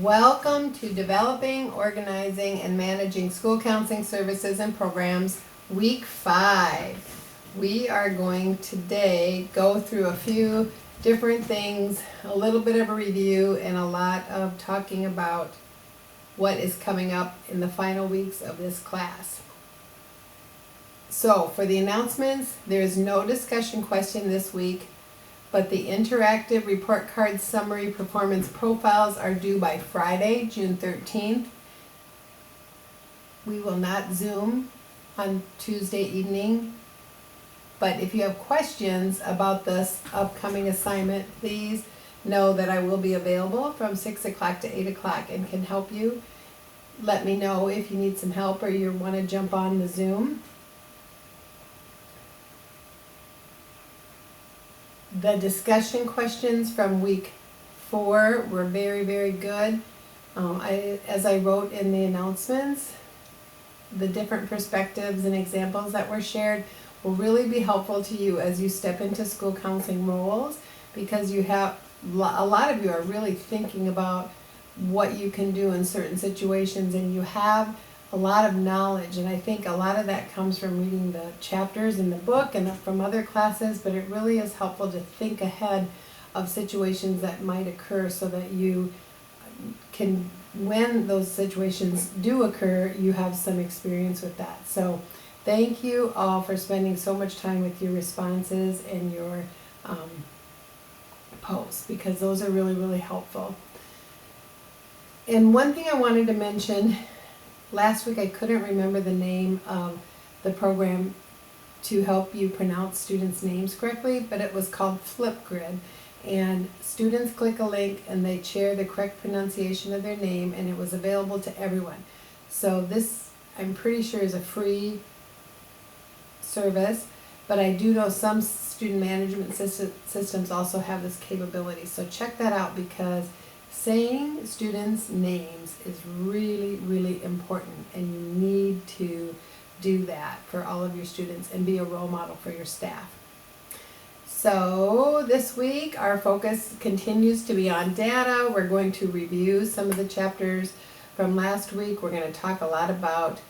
Welcome to Developing, Organizing, and Managing School Counseling Services and Programs, Week 5. We are going today go through a few different things, a little bit of a review, and a lot of talking about what is coming up in the final weeks of this class. So for the announcements, there's no discussion question this week, but the interactive report card summary performance profiles are due by Friday, June 13th. We will not Zoom on Tuesday evening, but if you have questions about this upcoming assignment, please know that I will be available from 6 o'clock to 8 o'clock and can help you. Let me know if you need some help or you want to jump on the Zoom. The discussion questions from week 4 were very, very good. As I wrote in the announcements, the different perspectives and examples that were shared will really be helpful to you as you step into school counseling roles, because you have a lot of you are really thinking about what you can do in certain situations, and you have a lot of knowledge, and I think a lot of that comes from reading the chapters in the book and from other classes, but it really is helpful to think ahead of situations that might occur so that you can, when those situations do occur, you have some experience with that. So thank you all for spending so much time with your responses and your posts, because those are really, really helpful. And one thing I wanted to mention, last week I couldn't remember the name of the program to help you pronounce students' names correctly, but it was called Flipgrid. And students click a link and they share the correct pronunciation of their name, and it was available to everyone. So this, I'm pretty sure, is a free service, but I do know some student management systems also have this capability. So check that out, because saying students' names is really, really important, and you need to do that for all of your students and be a role model for your staff. So this week our focus continues to be on data. We're going to review some of the chapters from last week. We're going to talk a lot about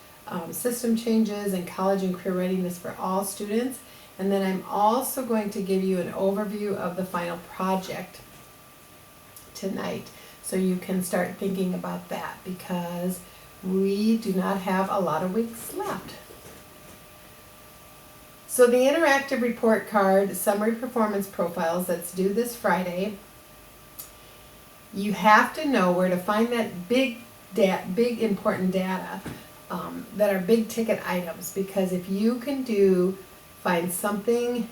system changes and college and career readiness for all students. And then I'm also going to give you an overview of the final project tonight, so you can start thinking about that, because we do not have a lot of weeks left. So the interactive report card summary performance profiles that's due this Friday, you have to know where to find that big important data that are big ticket items, because if you can find something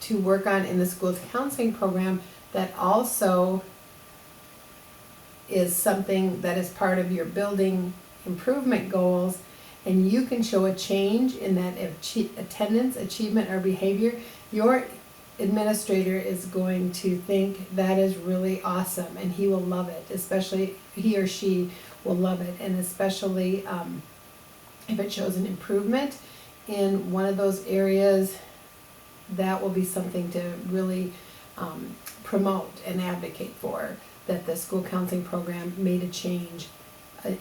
to work on in the school counseling program that also is something that is part of your building improvement goals, and you can show a change in that attendance, achievement, or behavior, your administrator is going to think that is really awesome, and he will love it, especially he or she will love it, and especially if it shows an improvement in one of those areas, that will be something to really promote and advocate for, that the school counseling program made a change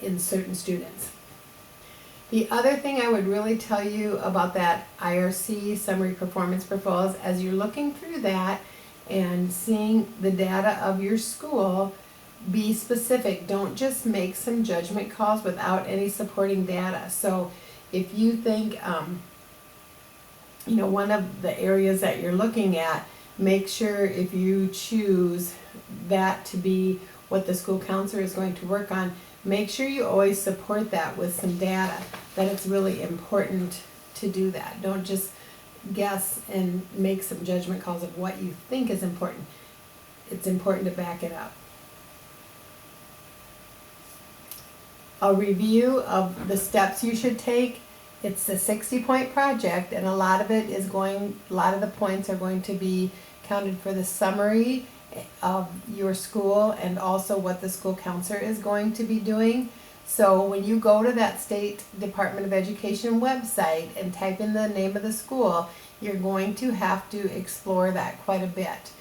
in certain students. The other thing I would really tell you about that IRC summary performance profiles, as you're looking through that and seeing the data of your school, be specific. Don't just make some judgment calls without any supporting data. So if you think, one of the areas that you're looking at, make sure if you choose that to be what the school counselor is going to work on, make sure you always support that with some data, that it's really important to do that. Don't just guess and make some judgment calls of what you think is important. It's important to back it up. A review of the steps you should take. It's a 60-point project, and a lot of the points are going to be counted for the summary of your school and also what the school counselor is going to be doing. So when you go to that State Department of Education website and type in the name of the school, you're going to have to explore that quite a bit.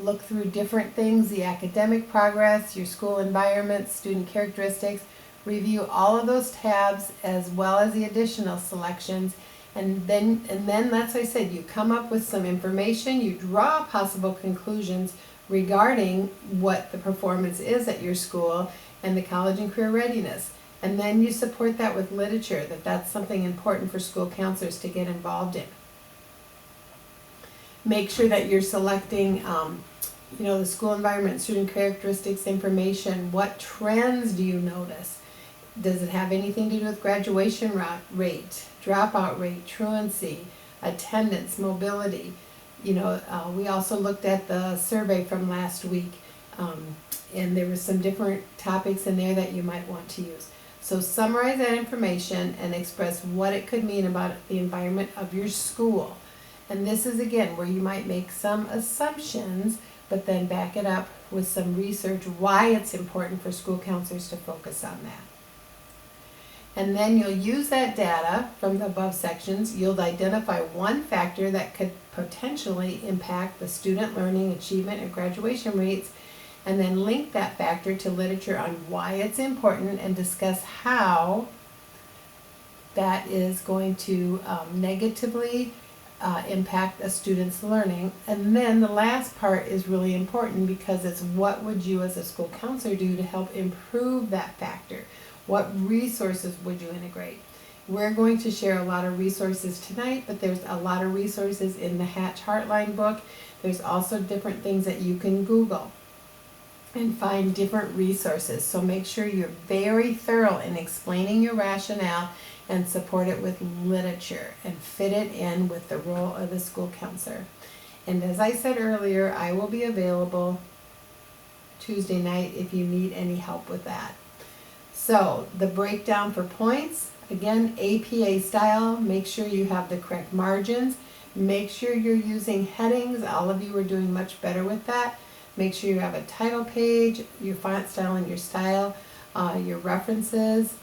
look through different things, the academic progress, your school environment, student characteristics, review all of those tabs as well as the additional selections. And then that's what I said, you come up with some information, you draw possible conclusions regarding what the performance is at your school and the college and career readiness. And then you support that with literature, that that's something important for school counselors to get involved in. Make sure that you're selecting, the school environment, student characteristics information. What trends do you notice? Does it have anything to do with graduation rate, dropout rate, truancy, attendance, mobility? We also looked at the survey from last week, and there were some different topics in there that you might want to use. So summarize that information and express what it could mean about the environment of your school. And this is again where you might make some assumptions, but then back it up with some research why it's important for school counselors to focus on that. And then you'll use that data from the above sections. You'll identify one factor that could potentially impact the student learning, achievement, and graduation rates, and then link that factor to literature on why it's important and discuss how that is going to negatively impact a student's learning. And then the last part is really important because it's what would you as a school counselor do to help improve that factor? What resources would you integrate? We're going to share a lot of resources tonight, but there's a lot of resources in the Hatch Heartline book. There's also different things that you can Google and find different resources. So make sure you're very thorough in explaining your rationale and support it with literature and fit it in with the role of the school counselor. And as I said earlier, I will be available Tuesday night if you need any help with that. So the breakdown for points, again, APA style, make sure you have the correct margins. Make sure you're using headings. All of you are doing much better with that. Make sure you have a title page, your font style and your style, your references,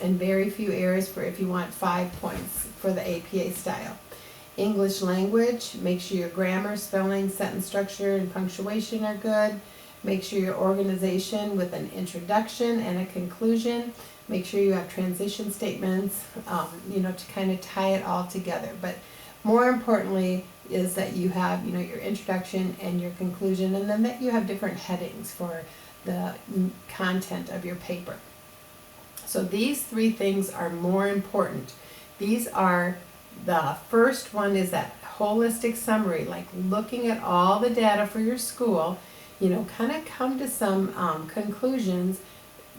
and very few errors for if you want 5 points for the APA style. English language, make sure your grammar, spelling, sentence structure, and punctuation are good. Make sure your organization with an introduction and a conclusion. Make sure you have transition statements, to kind of tie it all together. But more importantly is that you have, your introduction and your conclusion, and then that you have different headings for the content of your paper. So these three things are more important. These are, the first one is that holistic summary, like looking at all the data for your school, kind of come to some conclusions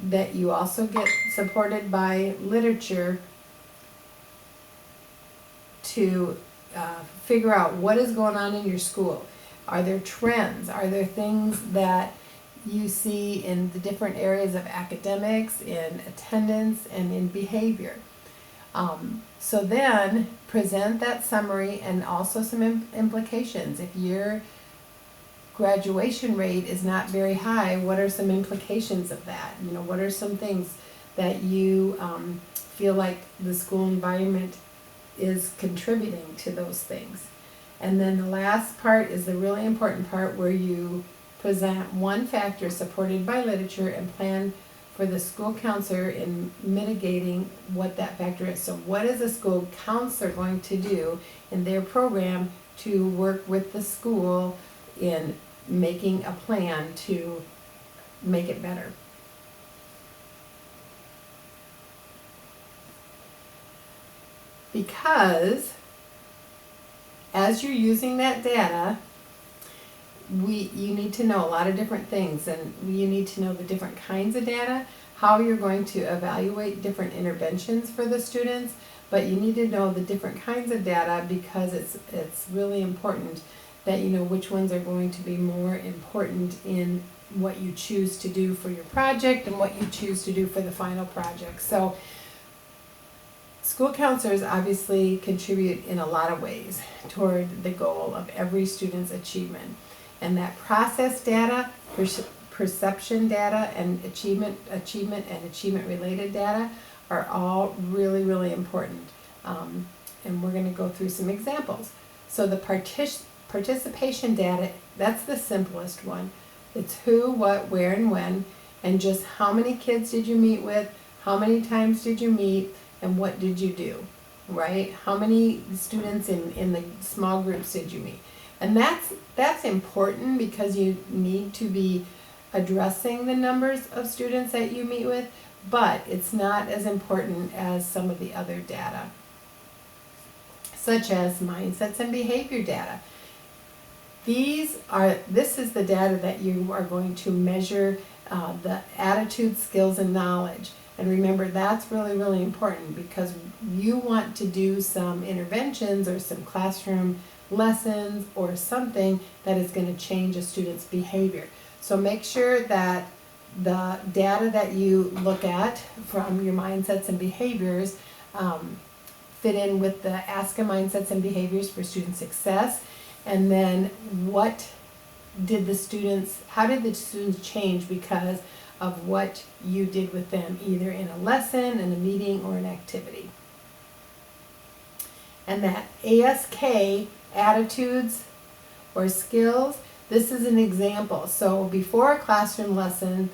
that you also get supported by literature to figure out what is going on in your school. Are there trends? Are there things that you see in the different areas of academics, in attendance, and in behavior? So then present that summary and also some implications. If your graduation rate is not very high, what are some implications of that? What are some things that you feel like the school environment is contributing to those things? And then the last part is the really important part where you present one factor supported by literature and plan for the school counselor in mitigating what that factor is. So what is a school counselor going to do in their program to work with the school in making a plan to make it better? Because as you're using that data, you need to know a lot of different things, and you need to know the different kinds of data, how you're going to evaluate different interventions for the students, but you need to know the different kinds of data because it's really important that you know which ones are going to be more important in what you choose to do for your project and what you choose to do for the final project. So school counselors obviously contribute in a lot of ways toward the goal of every student's achievement. And that process data, perception data, and achievement and achievement related data are all really, really important. And we're going to go through some examples. So the participation data That's the simplest one. It's who, what, where, and when, and just how many kids did you meet with, how many times did you meet, and what did you do, right? How many students in the small groups did you meet? And that's important because you need to be addressing the numbers of students that you meet with, but it's not as important as some of the other data, such as mindsets and behavior data. This is the data that you are going to measure the attitude, skills, and knowledge. And remember, that's really, really important because you want to do some interventions or some classroom lessons or something that is going to change a student's behavior. So make sure that the data that you look at from your mindsets and behaviors fit in with the ASCA mindsets and behaviors for student success. And then how did the students change because of what you did with them, either in a lesson, in a meeting, or an activity. And that ASK, attitudes or skills, this is an example. So before a classroom lesson,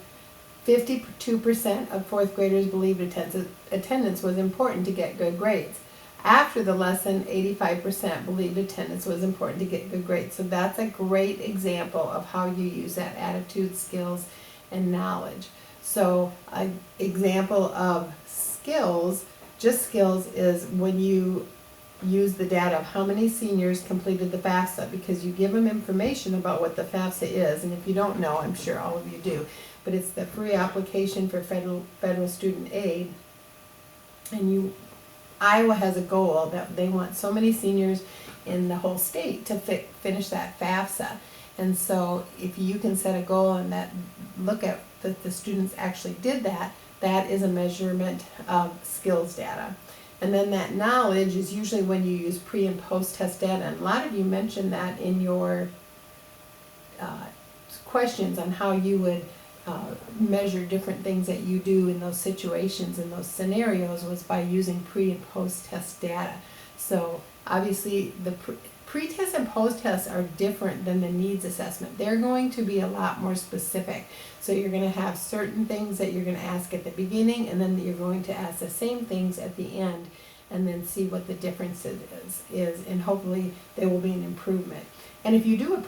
52% of fourth graders believed attendance was important to get good grades. After the lesson, 85% believed attendance was important to get good grades. So that's a great example of how you use that attitude, skills, and knowledge. So an example of skills, just skills, is when you use the data of how many seniors completed the FAFSA, because you give them information about what the FAFSA is, and if you don't know, I'm sure all of you do, but it's the free application for federal student aid, and Iowa has a goal that they want so many seniors in the whole state to finish that FAFSA. And so if you can set a goal and look at that the students actually did that, that is a measurement of skills data. And then that knowledge is usually when you use pre and post test data. And a lot of you mentioned that in your questions on how you would measure different things that you do in those situations, in those scenarios, was by using pre and post test data. So obviously the pre-test and post-test are different than the needs assessment. They're going to be a lot more specific. So you're going to have certain things that you're going to ask at the beginning, and then you're going to ask the same things at the end, and then see what the difference is, and hopefully there will be an improvement. And if you do a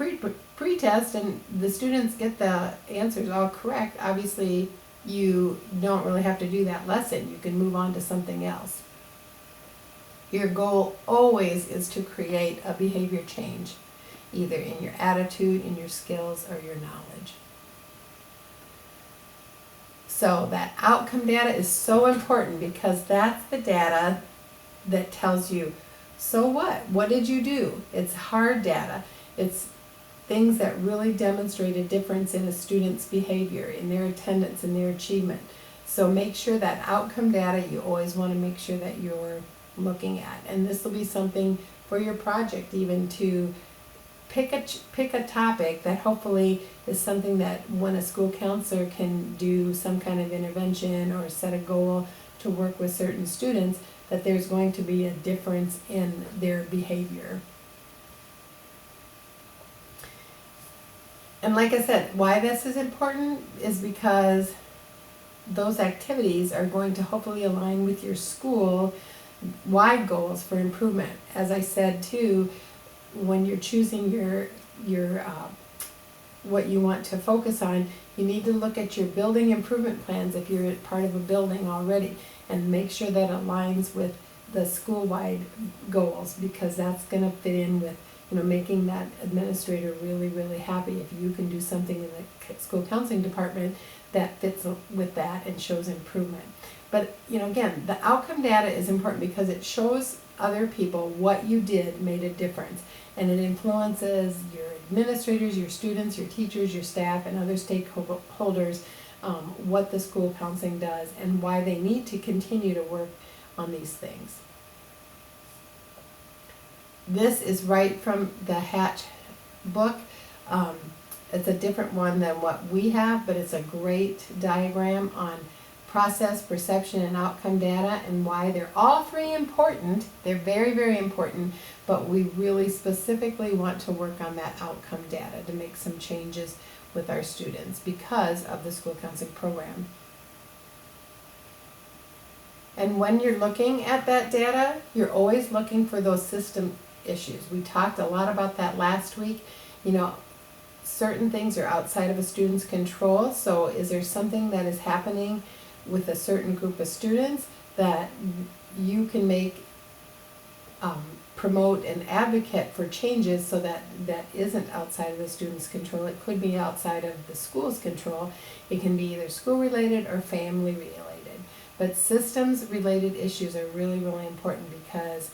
pre-test and the students get the answers all correct, obviously you don't really have to do that lesson. You can move on to something else. Your goal always is to create a behavior change, either in your attitude, in your skills, or your knowledge. So that outcome data is so important because that's the data that tells you, so what? What did you do? It's hard data. It's things that really demonstrate a difference in a student's behavior, in their attendance, in their achievement. So make sure that outcome data, you always want to make sure that you're looking at. And this will be something for your project, even to pick a topic that hopefully is something that when a school counselor can do some kind of intervention or set a goal to work with certain students, that there's going to be a difference in their behavior. And like I said, why this is important is because those activities are going to hopefully align with your school-wide goals for improvement. As I said too, when you're choosing your what you want to focus on, you need to look at your building improvement plans if you're part of a building already, and make sure that aligns with the school-wide goals, because that's going to fit in with making that administrator really, really happy if you can do something in the school counseling department that fits with that and shows improvement. But again, the outcome data is important because it shows other people what you did made a difference, and it influences your administrators, your students, your teachers, your staff, and other stakeholders what the school counseling does and why they need to continue to work on these things. This is right from the Hatch book. It's a different one than what we have, but it's a great diagram on process, perception, and outcome data, and why they're all three important. They're very, very important, but we really specifically want to work on that outcome data to make some changes with our students because of the school counseling program. And when you're looking at that data, you're always looking for those system issues. We talked a lot about that last week. You know, certain things are outside of a student's control, so is there something that is happening with a certain group of students that you can make, promote and advocate for changes so that that isn't outside of the student's control. It could be outside of the school's control. It can be either school related or family related. But systems related issues are really, really important because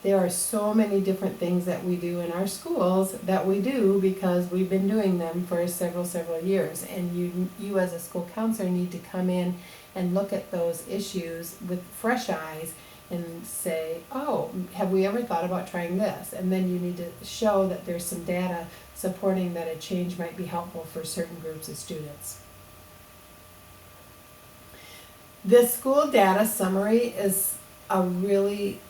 there are so many different things that we do in our schools that we do because we've been doing them for several years. And you as a school counselor need to come in and look at those issues with fresh eyes and say, oh, have we ever thought about trying this? And then you need to show that there's some data supporting that a change might be helpful for certain groups of students. This school data summary is a really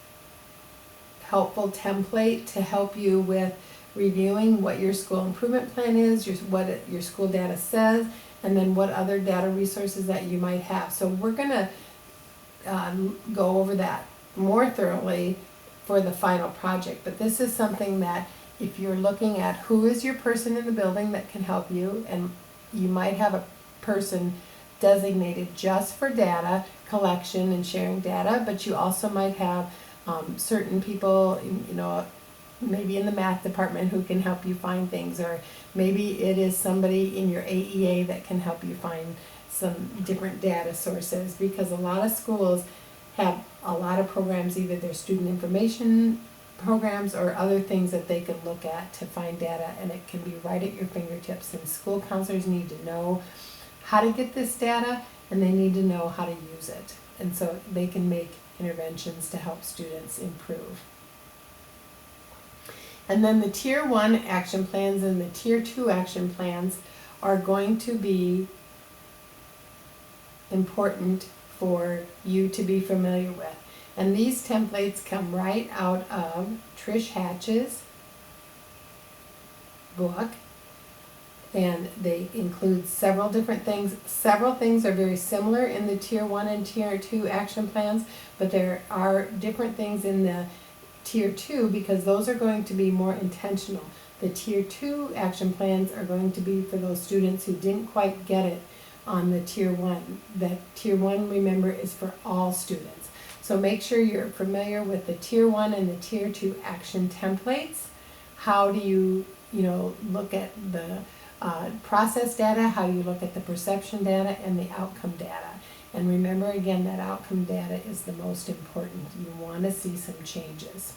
helpful template to help you with reviewing what your school improvement plan is, what your school data says, and then what other data resources that you might have. So we're going to go over that more thoroughly for the final project. But this is something that if you're looking at who is your person in the building that can help you, and you might have a person designated just for data collection and sharing data, but you also might have certain people, you know, maybe in the math department who can help you find things, or maybe it is somebody in your AEA that can help you find some different data sources, because a lot of schools have a lot of programs, either their student information programs or other things that they can look at to find data, and it can be right at your fingertips. And school counselors need to know how to get this data, and they need to know how to use it, and so they can make interventions to help students improve. And then the Tier 1 action plans and the Tier 2 action plans are going to be important for you to be familiar with. And these templates come right out of Trish Hatch's book, and they include several different things. Several things are very similar in the Tier 1 and Tier 2 action plans, but there are different things in the Tier 2 because those are going to be more intentional. The Tier 2 action plans are going to be for those students who didn't quite get it on the Tier 1. That Tier 1, remember, is for all students. So make sure you're familiar with the Tier 1 and the Tier 2 action templates. How do you look at the process data, how you look at the perception data, and the outcome data. And remember again, that outcome data is the most important. You want to see some changes.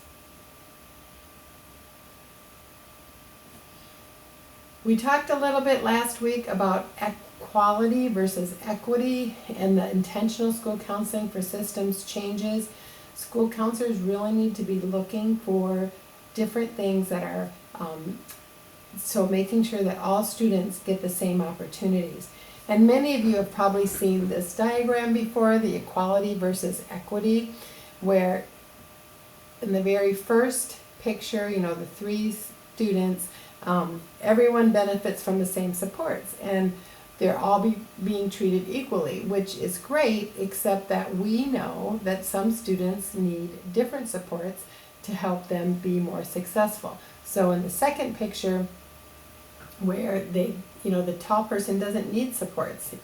We talked a little bit last week about equality versus equity and the intentional school counseling for systems changes. School counselors really need to be looking for different things that are so making sure that all students get the same opportunities. And many of you have probably seen this diagram before, the equality versus equity, where in the very first picture, the three students, everyone benefits from the same supports, and they're all being treated equally, which is great, except that we know that some students need different supports to help them be more successful. So in the second picture, where the tall person doesn't need supports,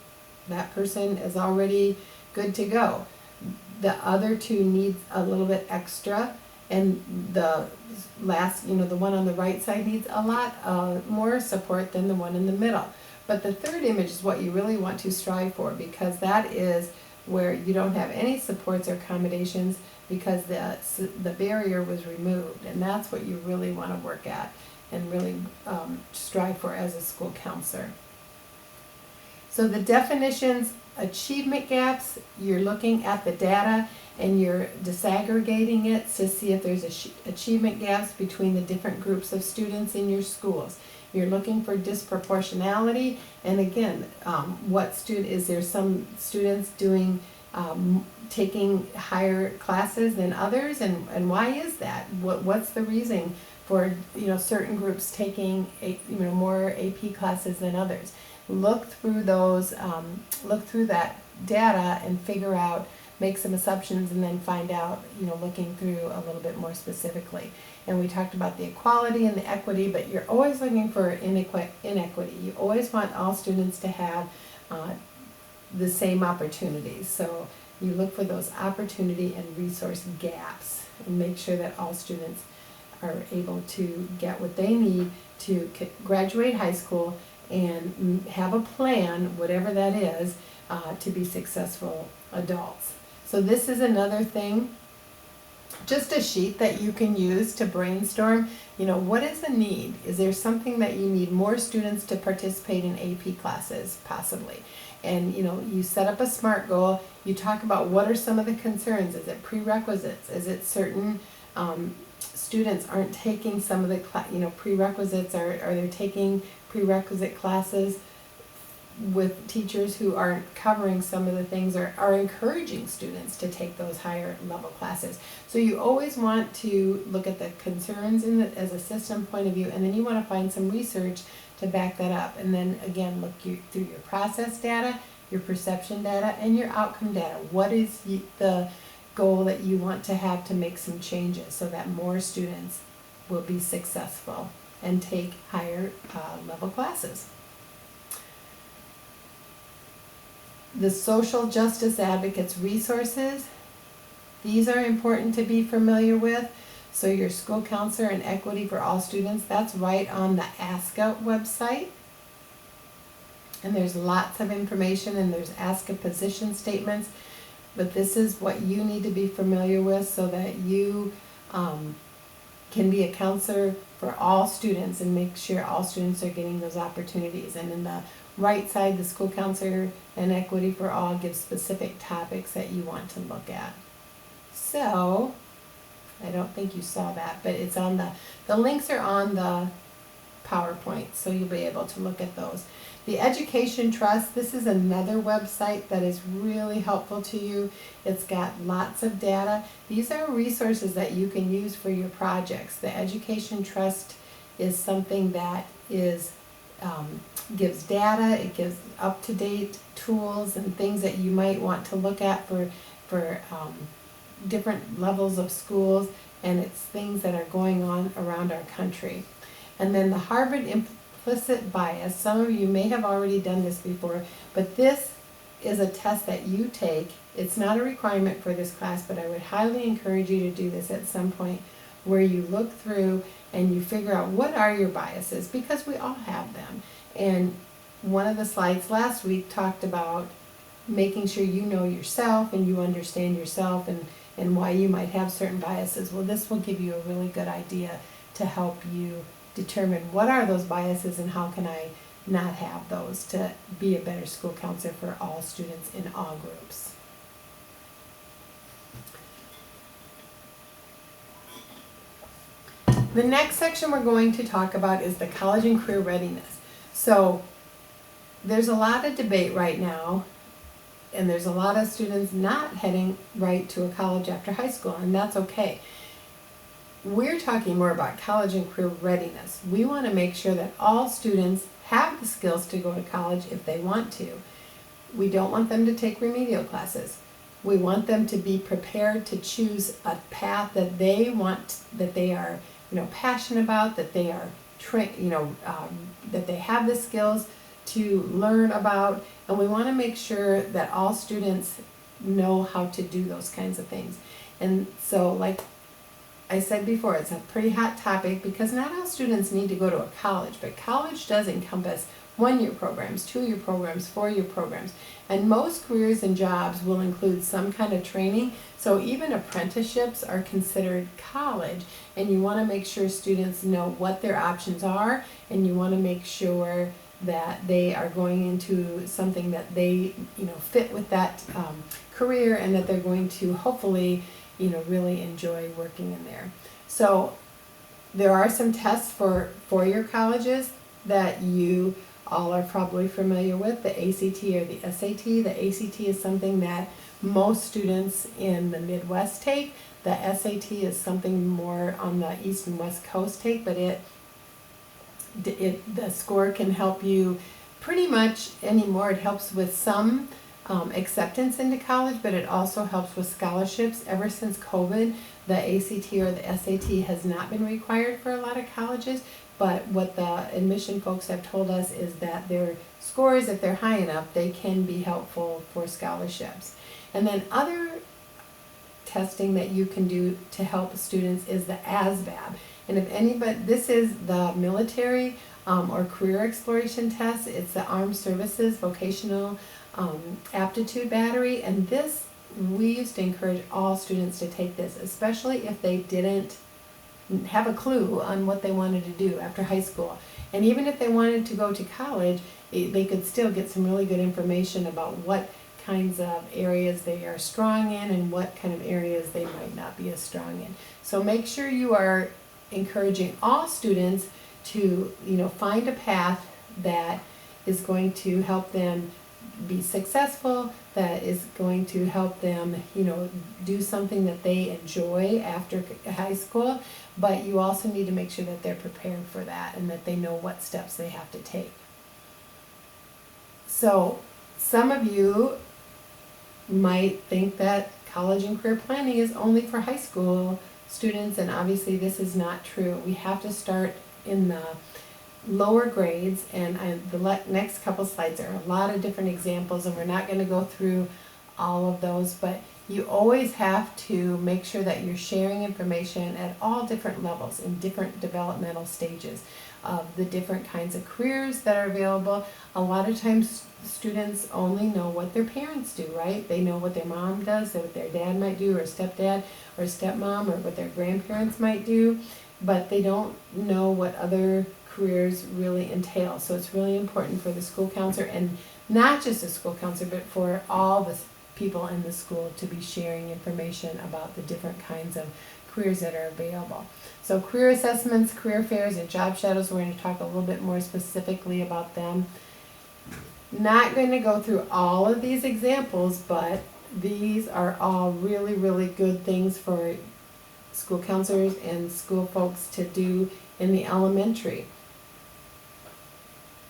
that person is already good to go. The other two need a little bit extra, and the last, the one on the right side needs a lot more support than the one in the middle. But the third image is what you really want to strive for, because that is where you don't have any supports or accommodations because the barrier was removed, and that's what you really want to work at and really strive for as a school counselor. So the definitions, achievement gaps, you're looking at the data and you're disaggregating it to see if there's achievement gaps between the different groups of students in your schools. You're looking for disproportionality, and again, is there some students doing, taking higher classes than others, and why is that? What's the reason for, certain groups taking, more AP classes than others? Look through look through that data and figure out, make some assumptions, and then find out, looking through a little bit more specifically. And we talked about the equality and the equity, but you're always looking for inequity. You always want all students to have the same opportunities. So you look for those opportunity and resource gaps and make sure that all students are able to get what they need to graduate high school and have a plan, whatever that is, to be successful adults. So this is another thing, just a sheet that you can use to brainstorm, what is the need? Is there something that you need more students to participate in AP classes, possibly? And, you set up a SMART goal, you talk about what are some of the concerns. Is it prerequisites? Is it certain students aren't taking some of the prerequisites, or they're taking prerequisite classes with teachers who aren't covering some of the things, or are encouraging students to take those higher level classes. So you always want to look at the concerns as a system point of view, and then you want to find some research to back that up. And then again, look through your process data, your perception data, and your outcome data. What is the goal that you want to have to make some changes so that more students will be successful and take higher level classes? The social justice advocates resources, these are important to be familiar with. So your school counselor and equity for all students, that's right on the ASCA website. And there's lots of information, and there's ASCA position statements. But this is what you need to be familiar with so that you can be a counselor for all students and make sure all students are getting those opportunities. And in the right side, the school counselor and equity for all gives specific topics that you want to look at. So, I don't think you saw that, but it's on the links are on the PowerPoint, so you'll be able to look at those. The Education Trust, this is another website that is really helpful to you. It's got lots of data. These are resources that you can use for your projects. The Education Trust is something that is gives data, it gives up-to-date tools and things that you might want to look at for different levels of schools, and it's things that are going on around our country. And then the Harvard Implicit Bias, some of you may have already done this before, but this is a test that you take. It's not a requirement for this class, but I would highly encourage you to do this at some point, where you look through and you figure out what are your biases, because we all have them. And one of the slides last week talked about making sure you know yourself and you understand yourself and why you might have certain biases. Well, this will give you a really good idea to help you determine what are those biases and how can I not have those to be a better school counselor for all students in all groups. The next section we're going to talk about is the college and career readiness. So there's a lot of debate right now, and there's a lot of students not heading right to a college after high school, and that's okay. We're talking more about college and career readiness. We want to make sure that all students have the skills to go to college if they want to. We don't want them to take remedial classes. We want them to be prepared to choose a path that they want, that they are passionate about, that they are that they have the skills to learn about, and we want to make sure that all students know how to do those kinds of things. And so, like I said before, it's a pretty hot topic because not all students need to go to a college, but college does encompass 1-year programs, 2-year programs, 4-year programs, and most careers and jobs will include some kind of training. So even apprenticeships are considered college, and you want to make sure students know what their options are, and you want to make sure that they are going into something that they fit with that career, and that they're going to hopefully really enjoy working in there. So there are some tests for 4-year colleges. that you all are probably familiar with, the ACT or the SAT. The ACT is something that most students in the Midwest take. The SAT is something more on the East and West Coast take, but the score can help you pretty much anymore. It helps with some acceptance into college, but it also helps with scholarships. Ever since COVID, the ACT or the SAT has not been required for a lot of colleges, but what the admission folks have told us is that their scores, if they're high enough, they can be helpful for scholarships. And then other testing that you can do to help students is the ASVAB. And if anybody, this is the military or career exploration test. It's the Armed Services Vocational Aptitude Battery, and this, we used to encourage all students to take this, especially if they didn't have a clue on what they wanted to do after high school. And even if they wanted to go to college, they could still get some really good information about what kinds of areas they are strong in and what kind of areas they might not be as strong in. So make sure you are encouraging all students to, find a path that is going to help them be successful, that is going to help them, do something that they enjoy after high school, but you also need to make sure that they're prepared for that and that they know what steps they have to take. So some of you might think that college and career planning is only for high school students, and obviously this is not true. We have to start in the lower grades, and the next couple slides are a lot of different examples, and we're not going to go through all of those, but you always have to make sure that you're sharing information at all different levels in different developmental stages of the different kinds of careers that are available. A lot of times students only know what their parents do, right? They know what their mom does, what their dad might do, or stepdad or stepmom, or what their grandparents might do, but they don't know what other careers really entail. So it's really important for the school counselor, and not just the school counselor, but for all the people in the school to be sharing information about the different kinds of careers that are available. So career assessments, career fairs, and job shadows, we're going to talk a little bit more specifically about them. Not going to go through all of these examples, but these are all really, really good things for school counselors and school folks to do in the elementary.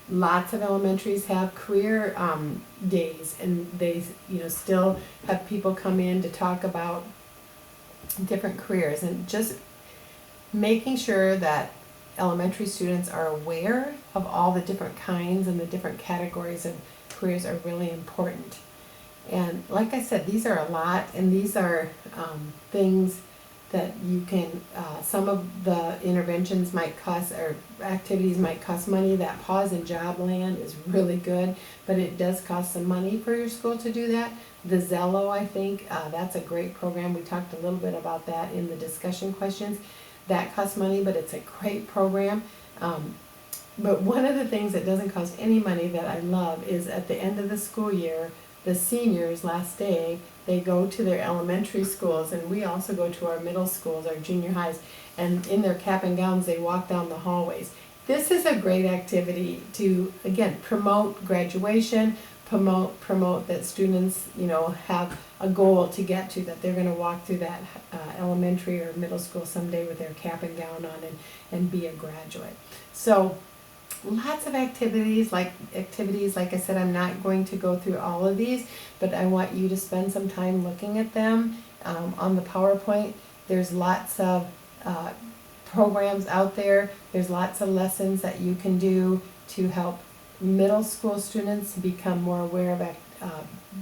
Lots of elementaries have career days, and they still have people come in to talk about different careers, and just making sure that elementary students are aware of all the different kinds and the different categories of careers are really important. And like I said, these are a lot, and these are things that you can, some of the interventions might cost, or activities might cost money. That Pause in Jobland is really good, but it does cost some money for your school to do that. The Zello, I think, that's a great program. We talked a little bit about that in the discussion questions. That costs money, but it's a great program. But one of the things that doesn't cost any money that I love is at the end of the school year, the seniors, last day, they go to their elementary schools, and we also go to our middle schools, our junior highs, and in their cap and gowns they walk down the hallways. This is a great activity to, again, promote graduation, promote that students, have a goal to get to, that they're going to walk through that elementary or middle school someday with their cap and gown on and be a graduate. So lots of activities, like I said, I'm not going to go through all of these, but I want you to spend some time looking at them on the PowerPoint. There's lots of programs out there. There's lots of lessons that you can do to help middle school students become more aware of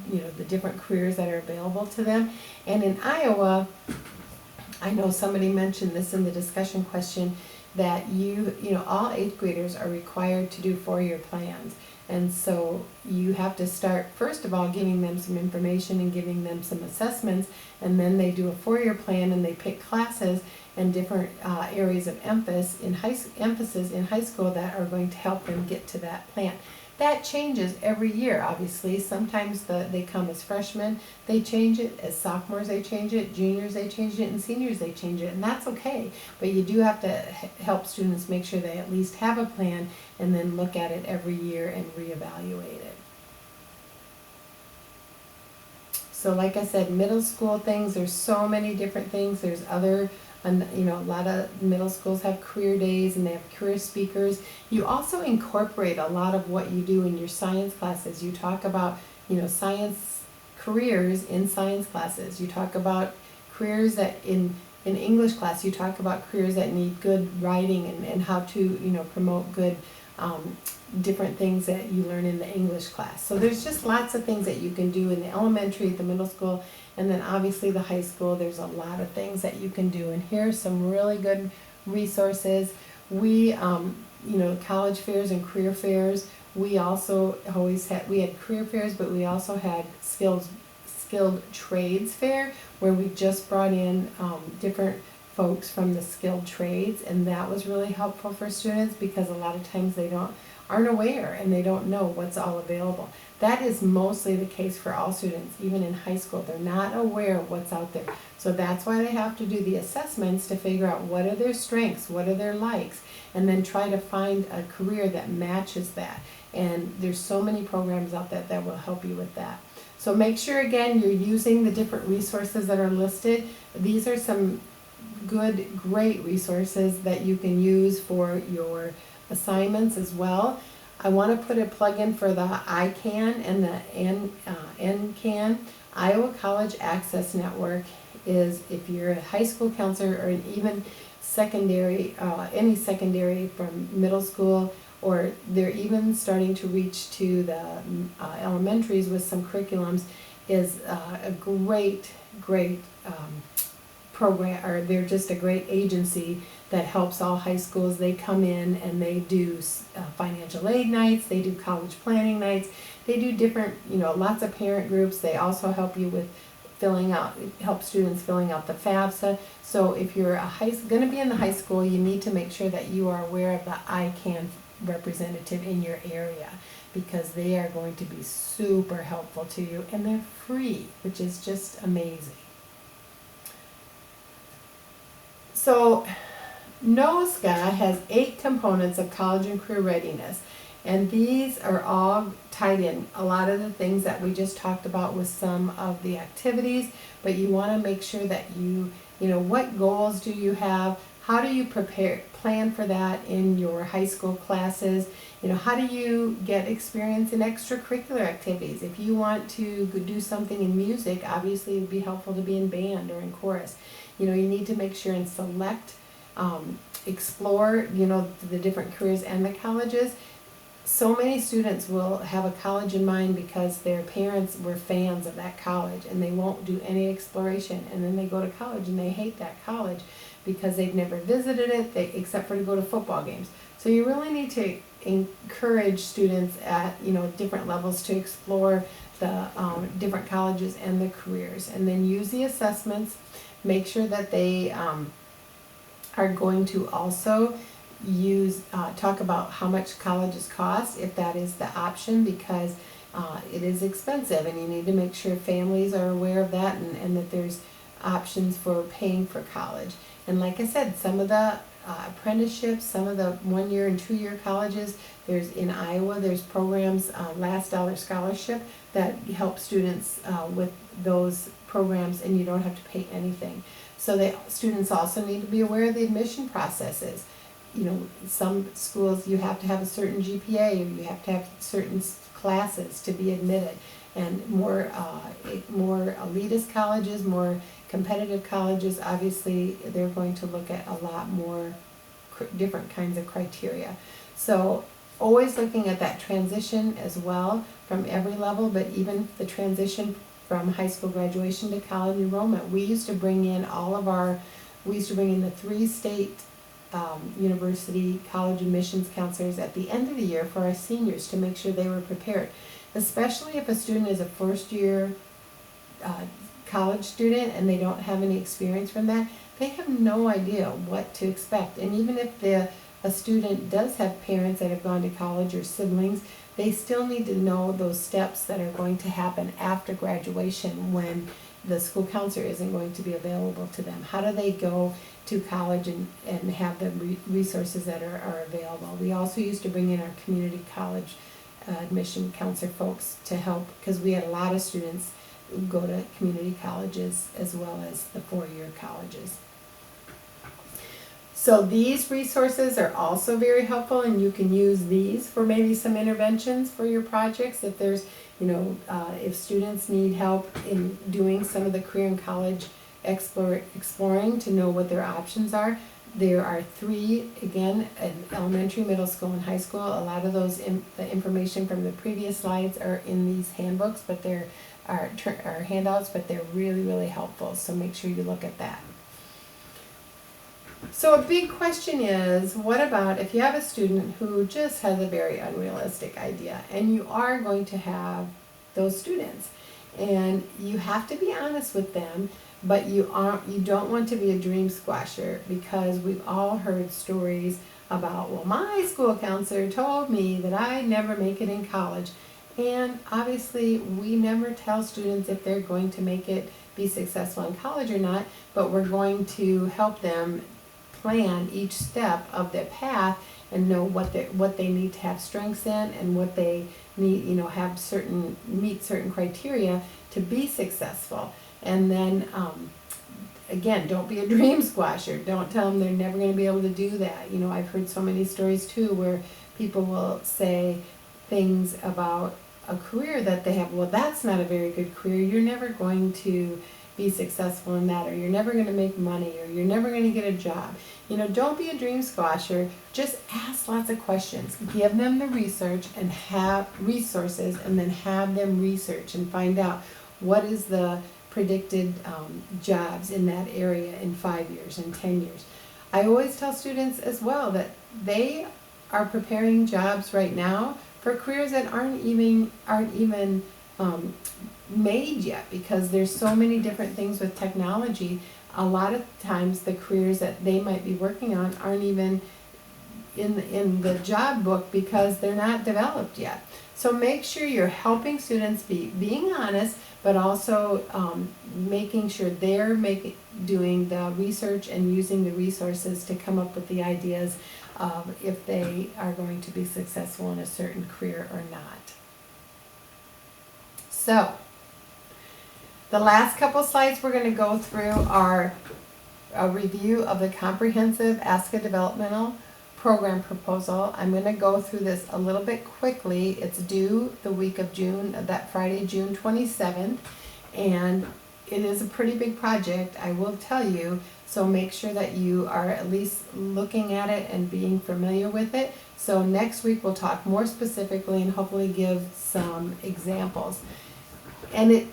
the different careers that are available to them. And in Iowa, I know somebody mentioned this in the discussion question, that all 8th graders are required to do 4-year plans. And so you have to start, first of all, giving them some information and giving them some assessments, and then they do a 4-year plan, and they pick classes and different areas of emphasis in high school that are going to help them get to that plan. That changes every year, obviously. Sometimes they come as freshmen, they change it. As sophomores, they change it. Juniors, they change it. And seniors, they change it. And that's okay. But you do have to help students make sure they at least have a plan and then look at it every year and reevaluate it. So like I said, middle school things, there's so many different things. There's other, a lot of middle schools have career days and they have career speakers. You also incorporate a lot of what you do in your science classes. You talk about, science careers in science classes. You talk about careers that in English class, you talk about careers that need good writing and how to, promote good different things that you learn in the English class. So there's just lots of things that you can do in the elementary, the middle school, and then obviously the high school. There's a lot of things that you can do. And here's some really good resources. We, college fairs and career fairs. We also we had career fairs, but we also had skilled trades fair where we just brought in different folks from the skilled trades, and that was really helpful for students because a lot of times they aren't aware and they don't know what's all available. That is mostly the case for all students, even in high school. They're not aware of what's out there. So that's why they have to do the assessments to figure out what are their strengths, what are their likes, and then try to find a career that matches that. And there's so many programs out there that will help you with that. So make sure, again, you're using the different resources that are listed. These are some great resources that you can use for your assignments as well. I want to put a plug in for the ICANN and the NCAN. Iowa College Access Network is, if you're a high school counselor or even secondary, any secondary from middle school, or they're even starting to reach to the elementaries with some curriculums, is a great program, or they're just a great agency that helps all high schools. They come in and they do financial aid nights, they do college planning nights, they do different, lots of parent groups. They also help you with help students filling out the FAFSA. So if you're going to be in the high school, you need to make sure that you are aware of the ICANN representative in your area, because they are going to be super helpful to you, and they're free, which is just amazing. So NOSCA has 8 components of college and career readiness, and these are all tied in. A lot of the things that we just talked about with some of the activities, but you want to make sure that what goals do you have? How do you plan for that in your high school classes? How do you get experience in extracurricular activities? If you want to do something in music, obviously it would be helpful to be in band or in chorus. You need to make sure and select, explore, the different careers and the colleges. So many students will have a college in mind because their parents were fans of that college, and they won't do any exploration, and then they go to college and they hate that college because they've never visited it except for to go to football games. So you really need to encourage students at different levels to explore the different colleges and the careers, and then use the assessments. Make sure that they are going to also talk about how much colleges cost, if that is the option, because it is expensive, and you need to make sure families are aware of that, and that there's options for paying for college. And like I said, some of the apprenticeships, some of the 1-year and 2-year colleges, in Iowa, there's programs, Last Dollar Scholarship, that help students with those programs, and you don't have to pay anything. So students also need to be aware of the admission processes. Some schools you have to have a certain GPA, or you have to have certain classes to be admitted. And more elitist colleges, more competitive colleges, obviously they're going to look at a lot more different kinds of criteria. So always looking at that transition as well from every level, but even the transition from high school graduation to college enrollment. We used to bring in the 3 state university college admissions counselors at the end of the year for our seniors to make sure they were prepared, especially if a student is a first-year college student and they don't have any experience from that. They have no idea what to expect. And even if a student does have parents that have gone to college or siblings, they still need to know those steps that are going to happen after graduation when the school counselor isn't going to be available to them. How do they go to college and have the resources that are available? We also used to bring in our community college admission counselor folks to help, because we had a lot of students who go to community colleges as well as the four-year colleges. So these resources are also very helpful, and you can use these for maybe some interventions for your projects. If there's, if students need help in doing some of the career and college exploring to know what their options are, there are 3, again, in elementary, middle school, and high school. A lot of those, the information from the previous slides are in these handbooks, but they're handouts, but they're really, really helpful. So make sure you look at that. So a big question is, what about if you have a student who just has a very unrealistic idea, and you are going to have those students, and you have to be honest with them, but you don't want to be a dream squasher, because we've all heard stories about, well, my school counselor told me that I'd never make it in college. And obviously we never tell students if they're going to be successful in college or not, but we're going to help them plan each step of their path and know what they need to have strengths in, and what they need, meet certain criteria to be successful. And then again, don't be a dream squasher. Don't tell them they're never going to be able to do that. I've heard so many stories too where people will say things about a career that they have. Well, that's not a very good career. You're never going to be successful in that, or you're never going to make money, or you're never going to get a job. Don't be a dream squasher. Just ask lots of questions. Give them the research and have resources, and then have them research and find out what is the predicted jobs in that area in 5 years and 10 years. I always tell students as well that they are preparing jobs right now for careers that aren't even made yet, because there's so many different things with technology. A lot of times the careers that they might be working on aren't even in the job book, because they're not developed yet. So make sure you're helping students being honest, but also making sure they're doing the research and using the resources to come up with the ideas of if they are going to be successful in a certain career or not. So the last couple slides we're going to go through are a review of the comprehensive ASCA developmental program proposal. I'm going to go through this a little bit quickly. It's due the week of June, that Friday, June 27th, and it is a pretty big project, I will tell you, so make sure that you are at least looking at it and being familiar with it. So next week we'll talk more specifically and hopefully give some examples. And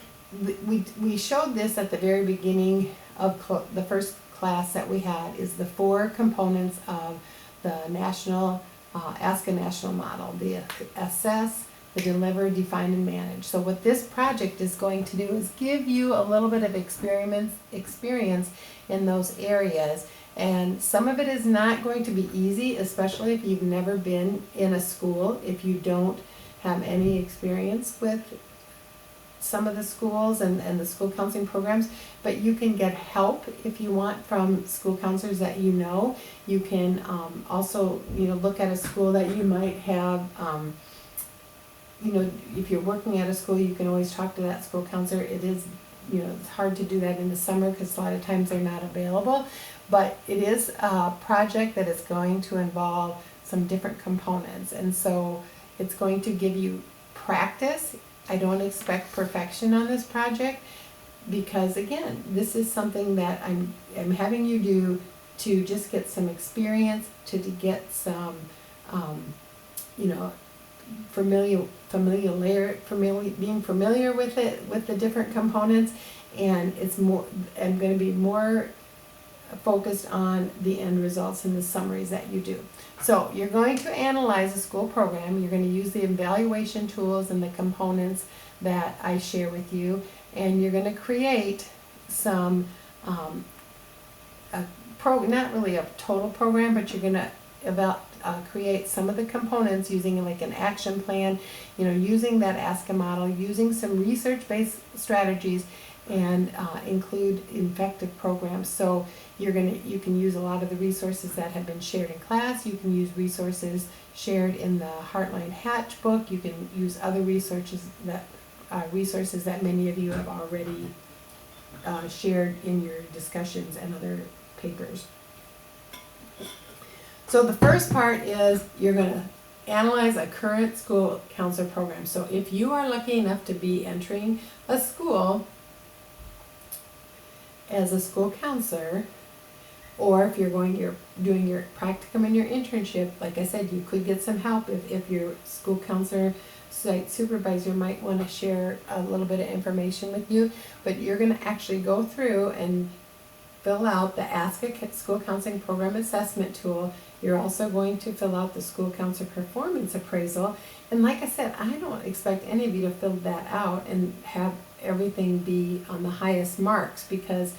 we showed this at the very beginning of the first class that we had, is the 4 components of the national ASCA national model: the assess, the deliver, define, and manage. So what this project is going to do is give you a little bit of experience in those areas. And some of it is not going to be easy, especially if you've never been in a school, if you don't have any experience with some of the schools and the school counseling programs. But you can get help if you want from school counselors that you know. You can also look at a school that you might have. If you're working at a school, you can always talk to that school counselor. It is, it's hard to do that in the summer because a lot of times they're not available. But it is a project that is going to involve some different components. And so it's going to give you practice. I don't expect perfection on this project, because again, this is something that I'm having you do to just get some experience, to get some, being familiar with it, with the different components, and I'm going to be more focused on the end results and the summaries that you do. So you're going to analyze a school program. You're going to use the evaluation tools and the components that I share with you, and you're going to create some not really a total program, but you're going to create some of the components using like an action plan, using that ASCA model, using some research-based strategies, and include effective programs. So you can use a lot of the resources that have been shared in class. You can use resources shared in the Heartline Hatch book. You can use other resources that many of you have already shared in your discussions and other papers. So the first part is you're going to analyze a current school counselor program. So if you are lucky enough to be entering a school as a school counselor, or if you're doing your practicum and your internship, like I said, you could get some help if your school counselor site supervisor might want to share a little bit of information with you. But you're going to actually go through and fill out the ASCA School Counseling Program Assessment Tool. You're also going to fill out the School Counselor Performance Appraisal. And like I said, I don't expect any of you to fill that out and have everything be on the highest marks, because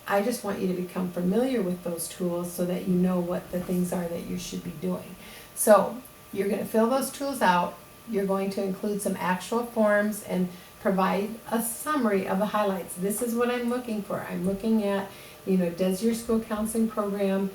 I just want you to become familiar with those tools so that you know what the things are that you should be doing. So you're going to fill those tools out. You're going to include some actual forms and provide a summary of the highlights. This is what I'm looking for. I'm looking at, does your school counseling program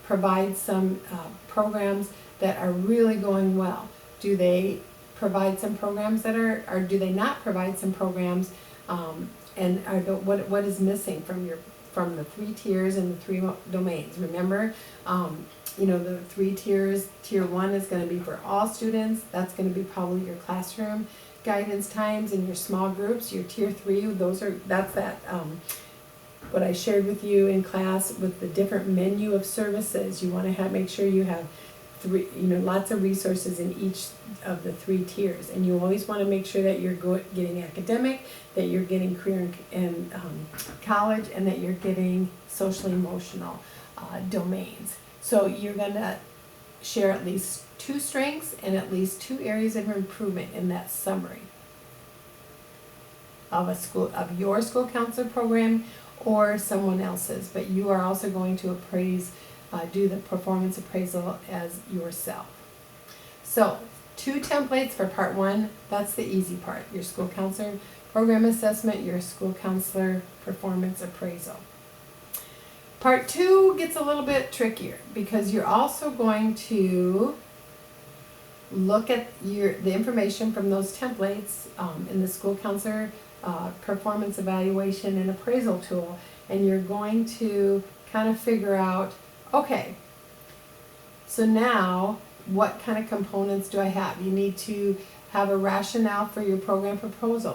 provide some programs that are really going well? Do they provide some programs that are, or do they not provide some programs? And what is missing from the 3 tiers and the 3 domains? Remember, the 3 tiers. Tier 1 is going to be for all students. That's going to be probably your classroom guidance times and your small groups. Your tier 3, that's what I shared with you in class with the different menu of services. You want to make sure you have lots of resources in each of the 3 tiers, and you always want to make sure that you're getting academic, that you're getting career and college, and that you're getting social emotional domains. So you're going to share at least 2 strengths and at least 2 areas of improvement in that summary of your school counselor program or someone else's. But you are also going to do the performance appraisal as yourself. So 2 templates for part 1. That's the easy part. Your school counselor program assessment, your school counselor performance appraisal. Part 2 gets a little bit trickier, because you're also going to look at the information from those templates in the school counselor performance evaluation and appraisal tool, and you're going to kind of figure out, okay, so now what kind of components do I have? You need to have a rationale for your program proposal.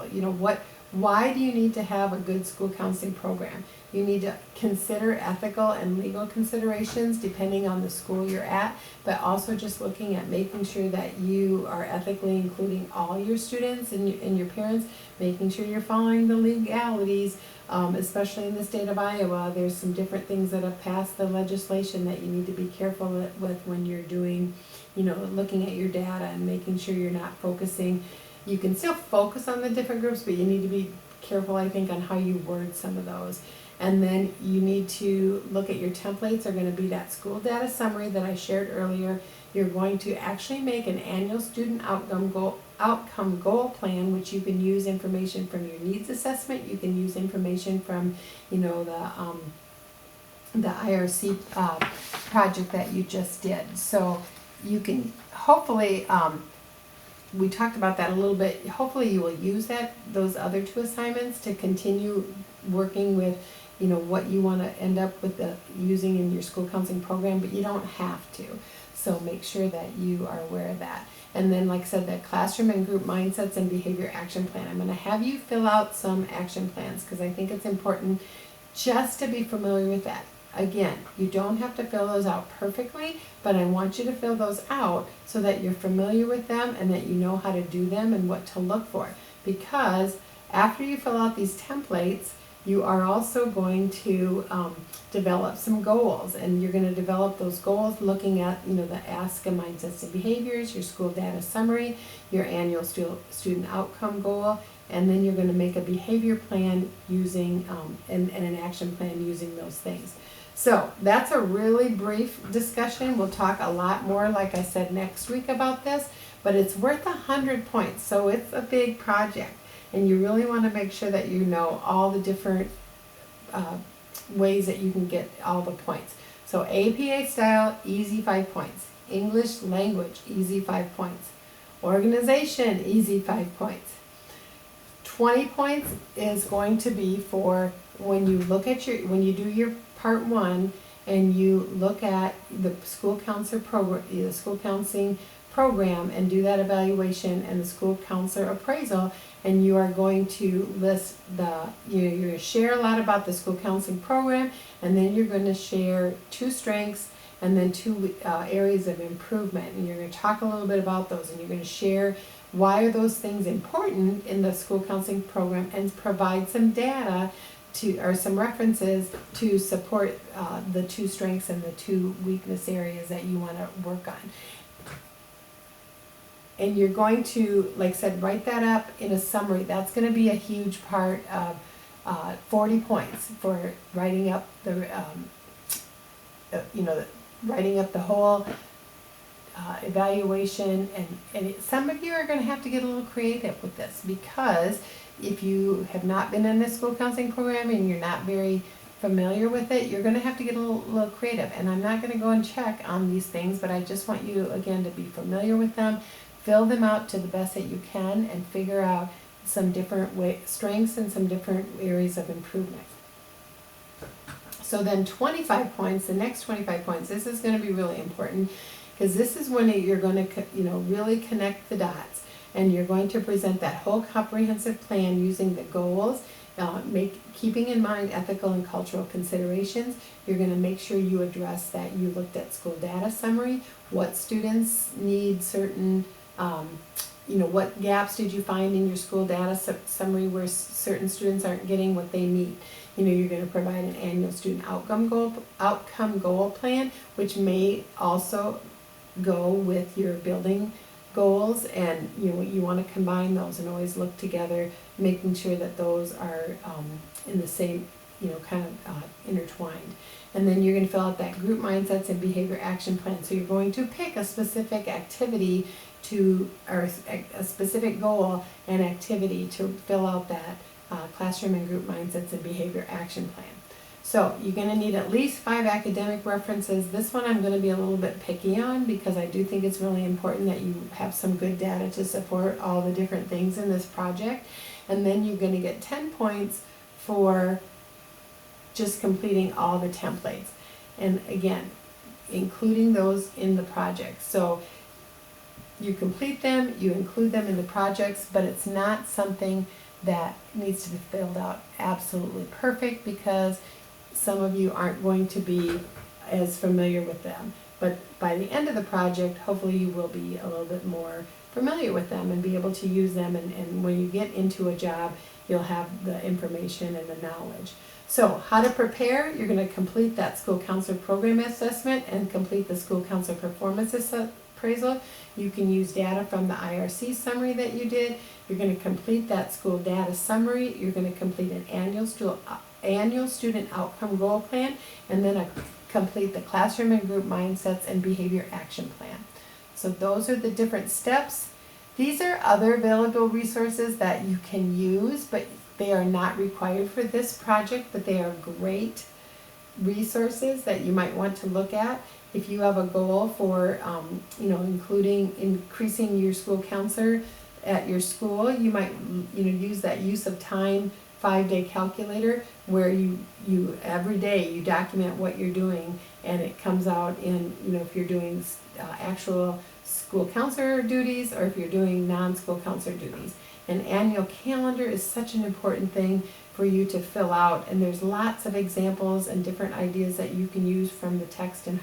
Why do you need to have a good school counseling program? You need to consider ethical and legal considerations depending on the school you're at, but also just looking at making sure that you are ethically including all your students and your parents, making sure you're following the legalities, especially in the state of Iowa. There's some different things that have passed the legislation that you need to be careful with when you're doing, looking at your data and making sure you're not focusing. You can still focus on the different groups, but you need to be careful, I think, on how you word some of those. And then you need to look at your templates are going to be that school data summary that I shared earlier. You're going to actually make an annual student outcome goal plan, which you can use information from your needs assessment. You can use information from, the IRC project that you just did. So you can hopefully, we talked about that a little bit. Hopefully you will use those other 2 assignments to continue working with, what you want to end up with using in your school counseling program, but you don't have to. So make sure that you are aware of that. And then, like I said, that classroom and group mindsets and behavior action plan. I'm going to have you fill out some action plans, because I think it's important just to be familiar with that. Again, you don't have to fill those out perfectly, but I want you to fill those out so that you're familiar with them and that you know how to do them and what to look for. Because after you fill out these templates, you are also going to develop some goals, and you're going to develop those goals looking at, the ASCA mindsets and behaviors, your school data summary, your annual student outcome goal, and then you're going to make a behavior plan using and an action plan using those things. So that's a really brief discussion. We'll talk a lot more, like I said, next week about this, but it's worth 100 points. So it's a big project, and you really want to make sure that you know all the different ways that you can get all the points. So APA style, easy 5 points. English language, easy 5 points. Organization, easy 5 points. 20 points is going to be for when you look at when you do your part 1 and you look at the school counselor program, the school counseling program, and do that evaluation and the school counselor appraisal, and you are going to list you're going to share a lot about the school counseling program, and then you're going to share 2 strengths and then 2 areas of improvement, and you're going to talk a little bit about those, and you're going to share why are those things important in the school counseling program, and provide some data or some references to support the 2 strengths and the 2 weakness areas that you want to work on. And you're going to, like I said, write that up in a summary. That's going to be a huge part of 40 points for writing up writing up the whole evaluation. And some of you are going to have to get a little creative with this, because if you have not been in the school counseling program and you're not very familiar with it, you're going to have to get a little creative. And I'm not going to go and check on these things, but I just want you, again, to be familiar with them, fill them out to the best that you can, and figure out some different strengths and some different areas of improvement. So then 25 points, the next 25 points, this is going to be really important, because this is when you're going to really connect the dots, and you're going to present that whole comprehensive plan using the goals, keeping in mind ethical and cultural considerations. You're going to make sure you address that you looked at school data summary, what students need certain, what gaps did you find in your school data summary where certain students aren't getting what they need. You're going to provide an annual student outcome goal plan, which may also go with your building goals, and you want to combine those and always look together, making sure that those are in the same, kind of intertwined. And then you're going to fill out that group mindsets and behavior action plan. So you're going to pick a specific activity or a specific goal and activity to fill out that classroom and group mindsets and behavior action plan. So you're going to need at least 5 academic references. This one I'm going to be a little bit picky on, because I do think it's really important that you have some good data to support all the different things in this project. And then you're going to get 10 points for just completing all the templates. And again, including those in the project. So you complete them, you include them in the projects, but it's not something that needs to be filled out absolutely perfect, because some of you aren't going to be as familiar with them. But by the end of the project, hopefully you will be a little bit more familiar with them and be able to use them. And when you get into a job, you'll have the information and the knowledge. So how to prepare: you're going to complete that school counselor program assessment and complete the school counselor performance appraisal. You can use data from the IRC summary that you did. You're going to complete that school data summary. You're going to complete an annual student outcome goal plan, and then complete the classroom and group mindsets and behavior action plan. So those are the different steps. These are other available resources that you can use, but they are not required for this project, but they are great resources that you might want to look at. If you have a goal for, increasing your school counselor at your school, you might, use that use of time 5-day calculator, where you every day you document what you're doing, and it comes out in, if you're doing actual school counselor duties or if you're doing non-school counselor duties. An annual calendar is such an important thing for you to fill out, and there's lots of examples and different ideas that you can use from the text in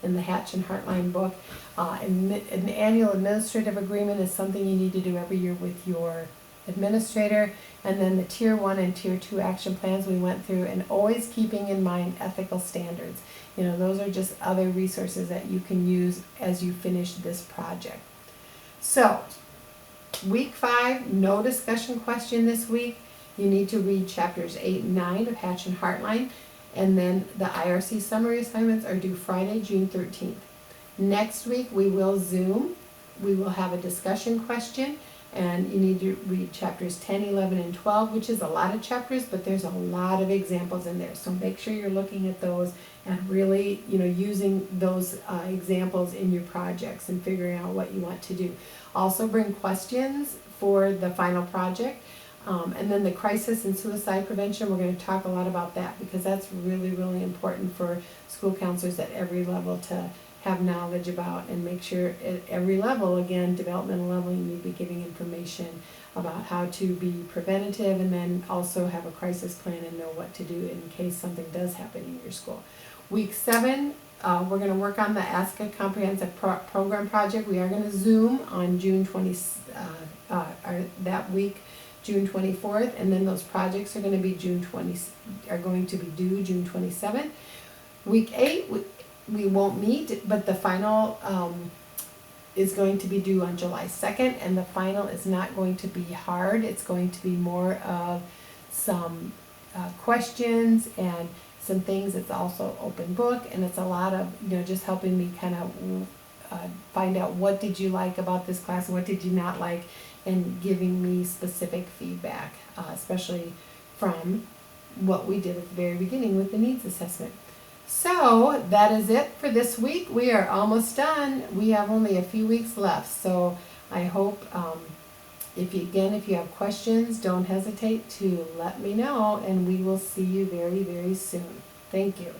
the Hatch and Heartline book. An annual administrative agreement is something you need to do every year with your administrator. And then the Tier 1 and Tier 2 action plans we went through, and always keeping in mind ethical standards. Those are just other resources that you can use as you finish this project. So, week 5, no discussion question this week. You need to read chapters 8 and 9 of Hatch and Heartline. And then the IRC summary assignments are due Friday, June 13th. Next week, we will Zoom. We will have a discussion question, and you need to read chapters 10, 11, and 12, which is a lot of chapters, but there's a lot of examples in there. So make sure you're looking at those and really, using those examples in your projects and figuring out what you want to do. Also bring questions for the final project. And then the crisis and suicide prevention, we're going to talk a lot about that because that's really, really important for school counselors at every level to have knowledge about, and make sure at every level, again, developmental level, you need to be giving information about how to be preventative, and then also have a crisis plan and know what to do in case something does happen in your school. Week 7, we're going to work on the ASCA Comprehensive Program Project. We are going to Zoom on June 20, that week, June 24th, and then those projects are going to be due June 27th. Week 8, we won't meet, but the final is going to be due on July 2nd, and the final is not going to be hard. It's going to be more of some questions and some things. It's also open book, and it's a lot of, just helping me kind of find out what did you like about this class and what did you not like, and giving me specific feedback, especially from what we did at the very beginning with the needs assessment. So that is it for this week. We are almost done. We have only a few weeks left. So I hope, if you have questions, don't hesitate to let me know, and we will see you very, very soon. Thank you.